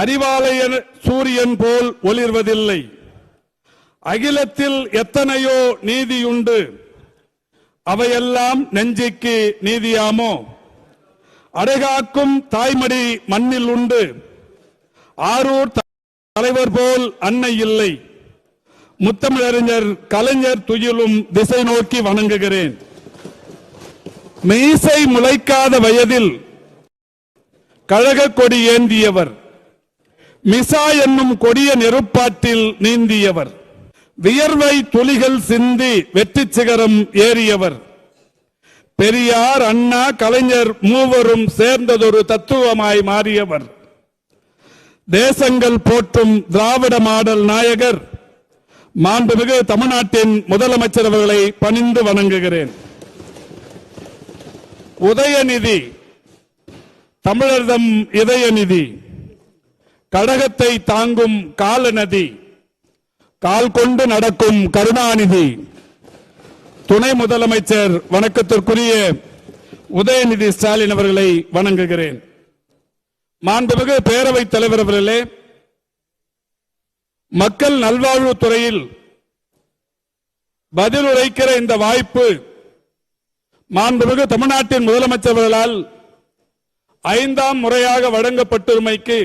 அறிவாலய சூரியன் போல் ஒளிர்வதில்லை. அகிலத்தில் எத்தனையோ நீதியுண்டு, அவையெல்லாம் நெஞ்சுக்கு நீதியாமோ? அடைகாக்கும் தாய்மடி மண்ணில் உண்டு, ஆரூர் தலைவர் போல் அன்னை இல்லை. முத்தமிழறிஞர் கலைஞர் துயிலும் திசை நோக்கி வணங்குகிறேன். மீசை முளைக்காத வயதில் கழக கொடி ஏந்தியவர், மிசா என்னும் கொடிய நெருப்பாற்றில் நீந்தியவர், வியர்வை துளிகள் சிந்தி வெற்றி சிகரம் ஏறியவர். பெரியார், அண்ணா, கலைஞர் மூவரும் சேர்ந்ததொரு தத்துவமாய் மாறியவர். தேசங்கள் போற்றும் திராவிட மாடல் நாயகர் மாண்புமிகு தமிழ்நாட்டின் முதலமைச்சர் அவர்களை பணிந்து வணங்குகிறேன். உதயநிதி தமிழர்தம் இதயநிதி, கழகத்தை தாங்கும் காலநதி, கால் கொண்டு நடக்கும் கருணாநிதி. துணை முதலமைச்சர் வணக்கத்திற்குரிய உதயநிதி ஸ்டாலின் அவர்களை வணங்குகிறேன். மாண்புமிகு பேரவைத் தலைவர் அவர்களே, மக்கள் நல்வாழ்வுத்துறையில் பதில் உரைக்கிற இந்த வாய்ப்பு மாண்புமிகு தமிழ்நாட்டின் முதலமைச்சர் அவர்களால் 5ஆம் முறையாக வழங்கப்பட்டிருமைக்கு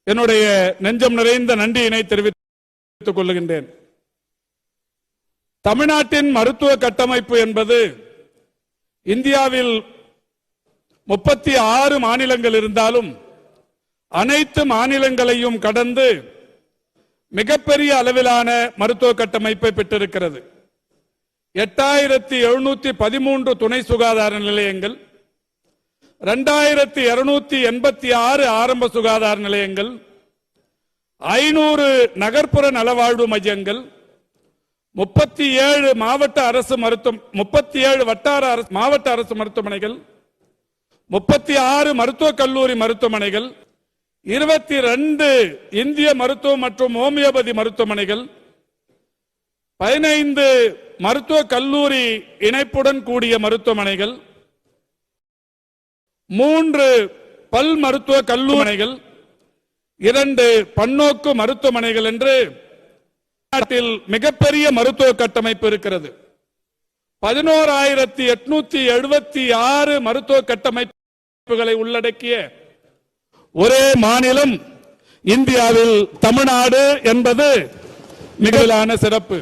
என்னுடைய நெஞ்சம் நிறைந்த நன்றியினை தெரிவித்துக் கொள்கின்றேன். தமிழ்நாட்டின் மருத்துவ கட்டமைப்பு என்பது இந்தியாவில் 36 மாநிலங்கள் இருந்தாலும் அனைத்து மாநிலங்களையும் கடந்து மிகப்பெரிய அளவிலான மருத்துவ கட்டமைப்பை பெற்றிருக்கிறது. 8713 துணை சுகாதார நிலையங்கள், 2286 ஆரம்ப சுகாதார நிலையங்கள், 500 நகர்ப்புற நலவாழ்வு மையங்கள், 37 மாவட்ட அரசு மாவட்ட அரசு மருத்துவமனைகள், 36 மருத்துவக் கல்லூரி மருத்துவமனைகள், 22 இந்திய மருத்துவ மற்றும் ஹோமியோபதி மருத்துவமனைகள், 15 மருத்துவக் கல்லூரி இணைப்புடன் கூடிய மருத்துவமனைகள், 3 பல் மருத்துவ கல்லூரிகள், 2 பன்னோக்கு மருத்துவமனைகள் என்று நாட்டில் மிகப்பெரிய மருத்துவ கட்டமைப்பு இருக்கிறது. 11,876 மருத்துவ கட்டமைப்புகளை உள்ளடக்கிய ஒரே மாநிலம் இந்தியாவில் தமிழ்நாடு என்பது மிகலான சிறப்பு.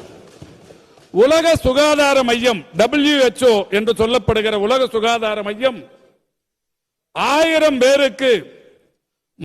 உலக சுகாதார மையம் WHO என்று சொல்லப்படுகிற உலக சுகாதார மையம் 1000 பேருக்கு